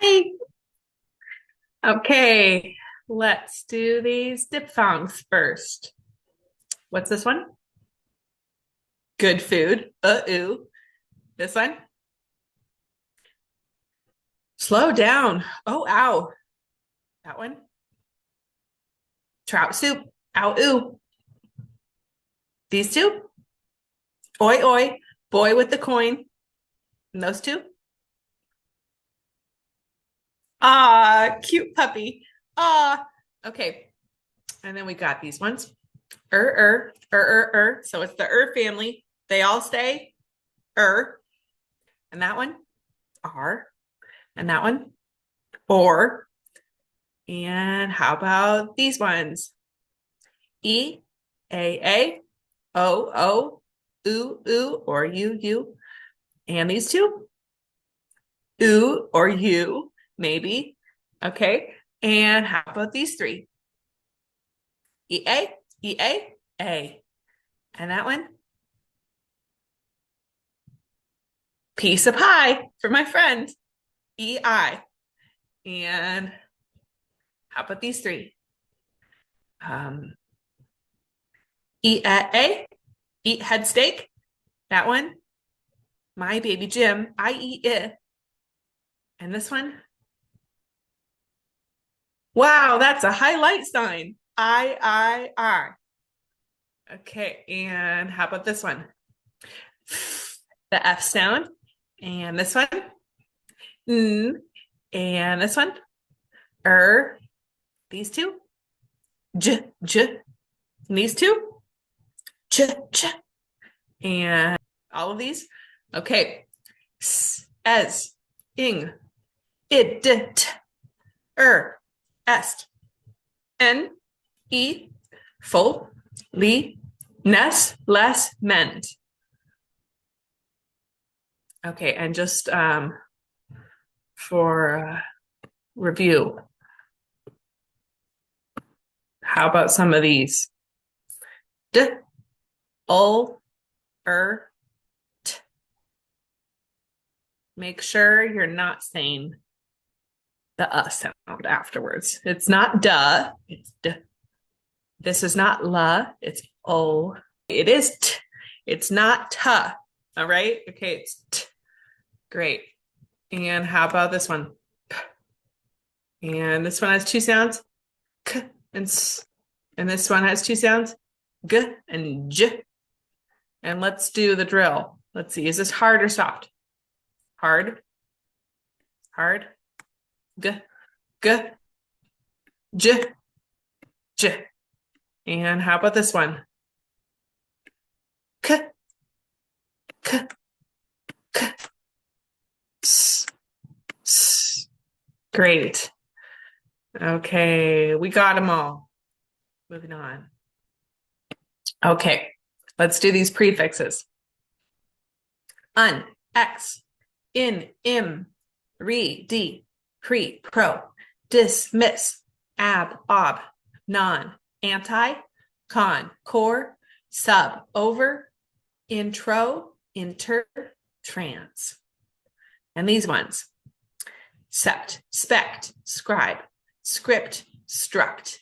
Hi. Okay, let's do these diphthongs first. What's this one? Good food. Ooh. This one? Slow down. Oh, ow. That one? Trout soup. Ow, ooh. These two? Oi, oi. Boy with the coin. And those two? Ah, cute puppy. Ah. Okay. And then we got these ones. So it's the family. They all stay And that one? R. And that one? Or. And how about these ones? E, A, O, ooh, or you. And these two? Ooh, or you, maybe. Okay. And how about these three? E, A. And that one? Piece of pie for my friend. EI. And how about these three? A, eat head steak. That one, my baby Jim. I eat it. And this one, wow, that's a highlight sign. I. Okay, and how about this one? The F sound. And this one, N. And this one, These two, J. And these two, Ch. And all of these, okay. S, es, ing, id, t, est, n, e, full, li, ness, less, mend. Okay, and just for review, how about some of these? D, ul, t. Make sure you're not saying the sound afterwards. It's not duh, it's d. This is not la, it's o. It is t. It's not ta. All right. Okay. It's t. Great. And how about this one? P. And this one has two sounds. K and s. And this one has two sounds. G and j. And let's do the drill. Let's see. Is this hard or soft? Hard. Hard. G. G. J. J. And how about this one? K. K. K. S. S. Great. Okay, we got them all. Moving on. Okay, let's do these prefixes. Un, ex, in, im, re, de, pre, pro, dismiss, ab, ob, non, anti, con, core, sub, over, intro, inter, trans. And these ones: sept, spect, scribe, script, struct,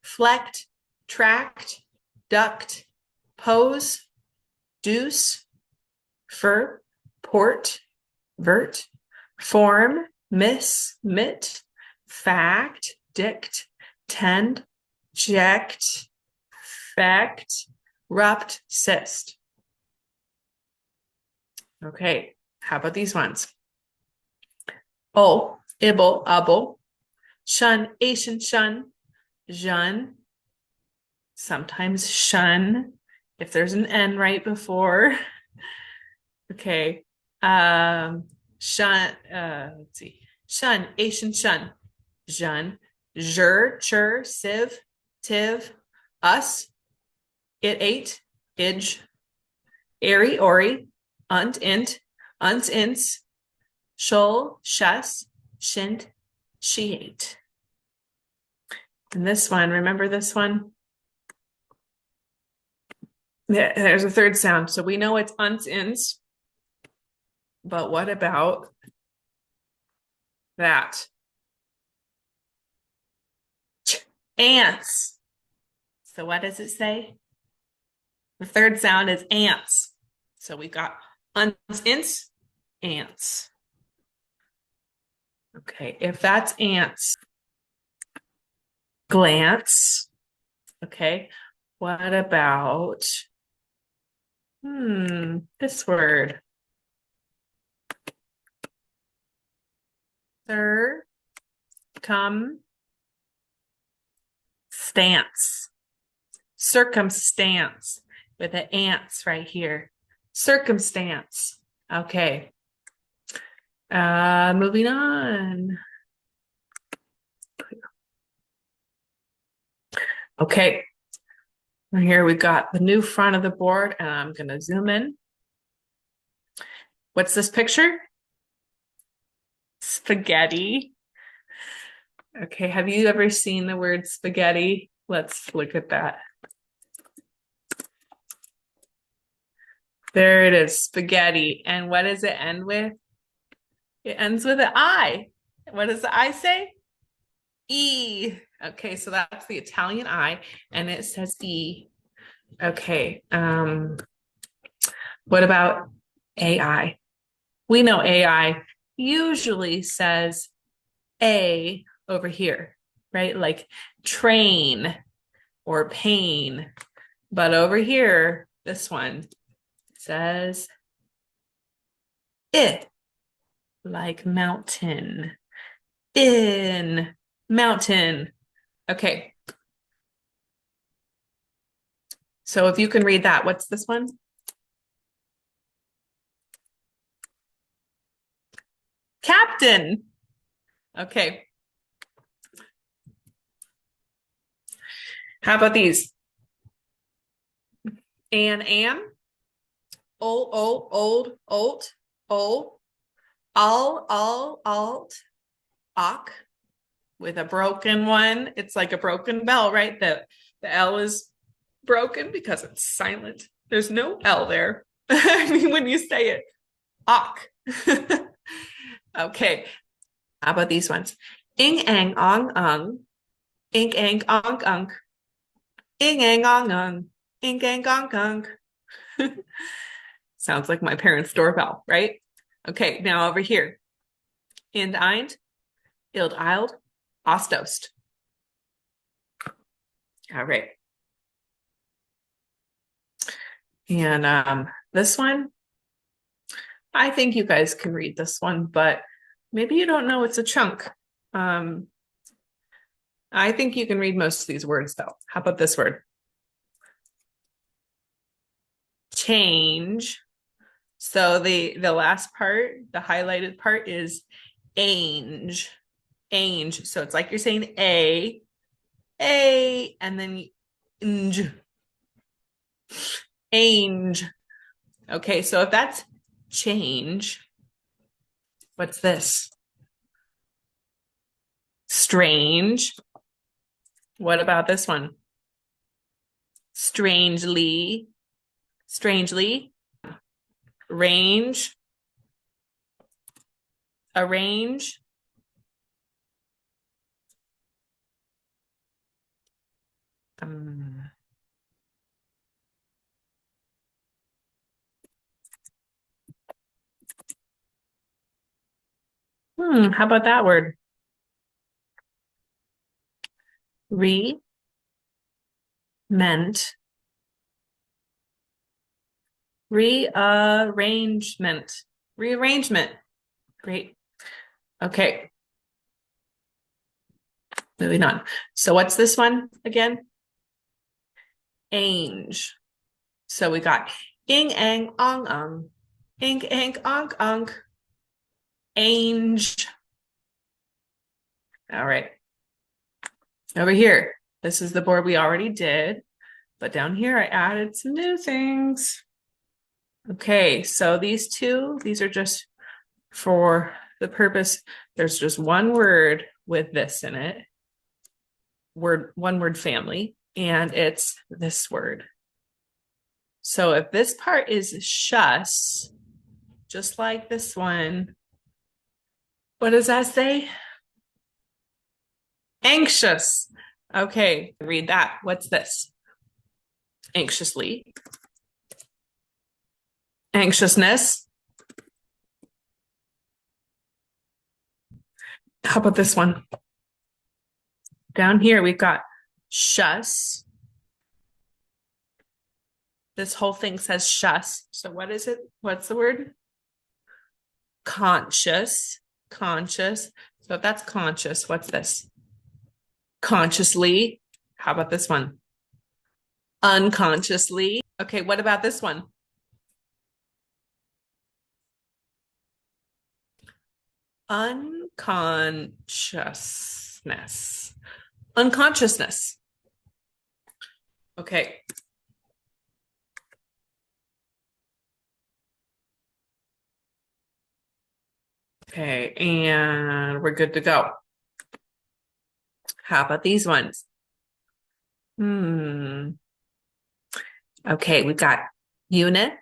flect, tract, duct, pose, deuce, fur, port, vert, form, miss, mit, fact, dict, tend, ject, fact, rupt, cyst. Okay, how about these ones? O, ibble, ubble, shun, Asian, shun, jun, sometimes shun, if there's an N right before. Okay. Shun, let's see. Shun, Asian, shun, jun, jur, chur, sieve, tiv, us, it ate, idge, airy, ori, unt, int, uns, ints, shul, shus, shint, she ate. And this one, remember this one? There's a third sound. So we know it's uns, ints. But what about that. Ants. So what does it say? The third sound is ants. So we got ants, ants. Okay, if that's ants, glance. Okay, what about this word? Circumstance. Circumstance with the ants right here. Circumstance. Okay. Moving on. Okay. Here we've got the new front of the board, and I'm going to zoom in. What's this picture? Spaghetti. Okay, have you ever seen the word spaghetti? Let's look at that. There it is, spaghetti. And what does it end with? It ends with an I. What does the I say? E. Okay, so that's the Italian I, and it says E. Okay, what about AI? We know AI usually says A over here, right? Like train or pain. But over here, this one says it, like mountain. In mountain. Okay. So if you can read that, what's this one? Captain. Okay. How about these? An, old, alt, ok, with a broken one. It's like a broken bell, right? The L is broken because it's silent. There's no L there. I mean, when you say it, ok. Okay. How about these ones? Ing, ang, ong, ink, ang, ong. Ing, ang, ong. Ink, ang, ong. Sounds like my parents' doorbell, right? Okay, now over here. Ind, eind, ild, eild, ostost. All right. And this one, I think you guys can read this one, but maybe you don't know it's a chunk. I think you can read most of these words though. How about this word? Change. So the last part, the highlighted part is ange. Ange. So it's like you're saying A, and then nge. Ange. Okay, so if that's change, what's this? Strange. What about this one? Strangely. Strangely. Range. Arrange. How about that word? Meant. Rearrangement. Rearrangement. Great. Okay. Moving on. So what's this one again? Ange. So we got ing, ang, ong. Ing, ang, ong. Ange. All right. Over here, this is the board we already did, but down here I added some new things. Okay, so these two, these are just for the purpose. There's just one word with this in it. One word family, and it's this word. So if this part is shus, just like this one, What does that say? Anxious. Okay, read that. What's this? Anxiously. Anxiousness. How about this one? Down here, we've got shus. This whole thing says shus. So what is it? What's the word? Conscious. Conscious. So if that's conscious, what's this? Consciously. How about this one? Unconsciously. Okay, what about this one? Unconsciousness. Unconsciousness. Okay. Okay, and we're good to go. How about these ones? Okay, we've got unit,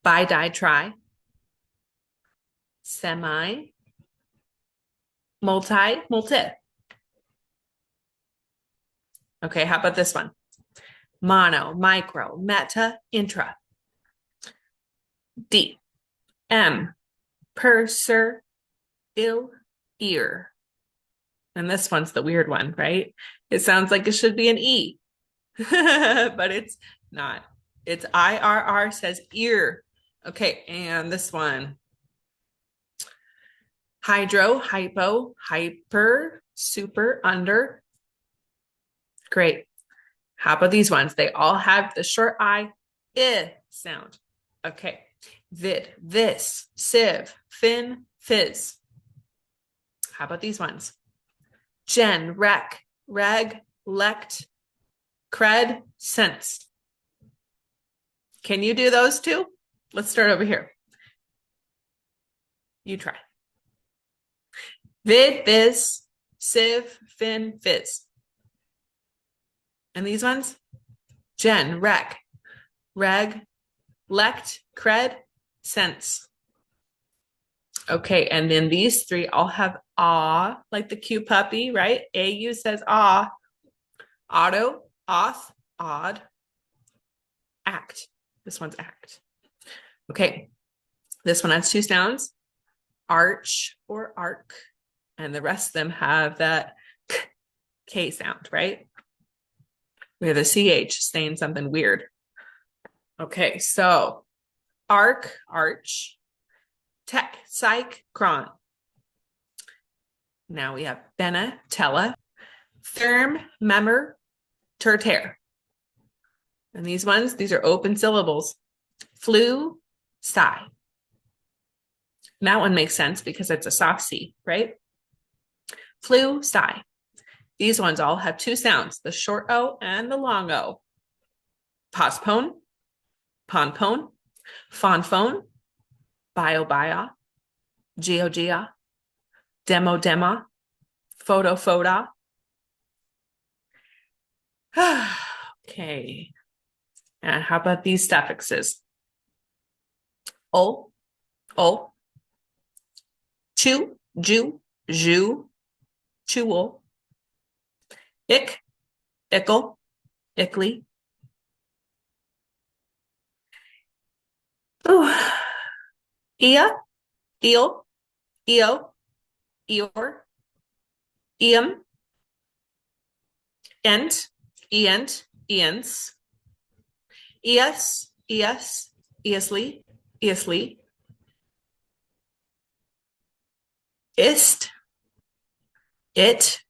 bi, di, tri, semi, multi, multi. Okay, how about this one? Mono, micro, meta, intra. D, M, per, ser, ill, ear. And this one's the weird one, right? It sounds like it should be an E, but it's not. It's IRR says ear. Okay, and this one. Hydro, hypo, hyper, super, under. Great. How about these ones? They all have the short I sound. Okay. Vid, this, sieve, fin, fizz. How about these ones? Gen, rec, reg, lect, cred, sense. Can you do those two? Let's start over here. You try. Vid, viz, sieve, fin, fizz. And these ones? Gen, rec, reg, lect, cred, sense. Okay, and then these three all have ah, like the cute puppy, right? AU says ah. Auto, auth, odd, act. This one's act. Okay, this one has two sounds, arch or arc, and the rest of them have that K sound, right? We have the CH saying something weird. Okay, so arc, arch, tech, psych, cron. Now we have bena, tella, therm, memor, terter. And these ones, these are open syllables. Flu, sigh. And that one makes sense because it's a soft C, right? Flu, sigh. These ones all have two sounds, the short O and the long O. Postpone, ponpone, fonphone, bio, geo, demo, photo. Okay. And how about these suffixes? O, chew, ju, chewel, ick, ickle, ickly. Ooh. Ia, eel, eo, eor, eum, ent, eents, easly, ist, it,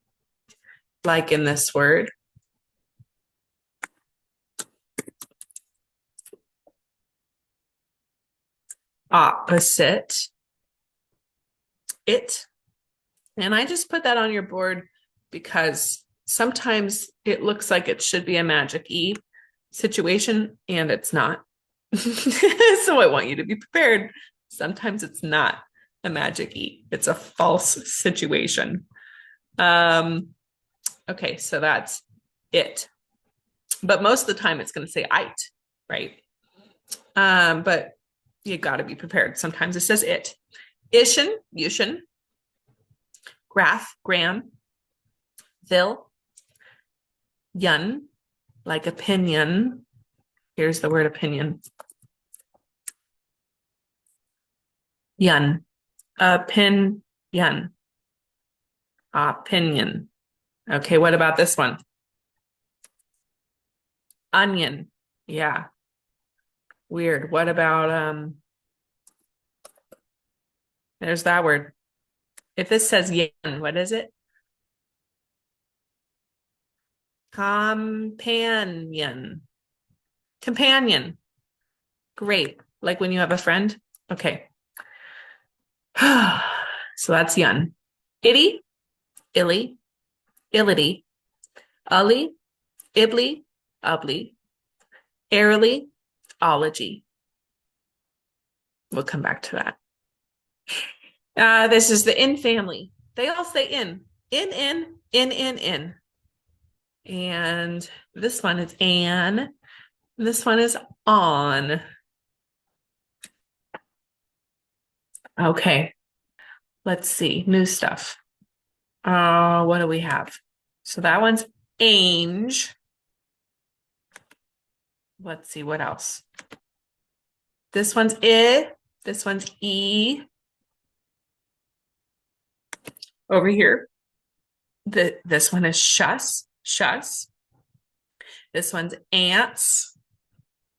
like in this word. Opposite, it. And I just put that on your board because sometimes it looks like it should be a magic E situation and it's not. So I want you to be prepared. Sometimes it's not a magic E. It's a false situation. Okay, so that's it. But most of the time it's going to say it, right? But you got to be prepared. Sometimes it says it. Ishin, Yushin. Graph, gram. Vil, yun, like opinion. Here's the word opinion. Yun, opinion, opinion. Okay, what about this one? Onion. Yeah. Weird. What about there's that word. If this says yen, what is it? Companion. Companion. Great. Like when you have a friend. Okay. So that's yun. Itty, illy, illity, ully, ibly, ubly, airly, ology. We'll come back to that. This is the in family. They all say in. In. And this one is an. This one is on. Okay. Let's see. New stuff. What do we have? So that one's ange. Let's see what else. This one's I. This one's e. Over here. This one is shus. This one's ants.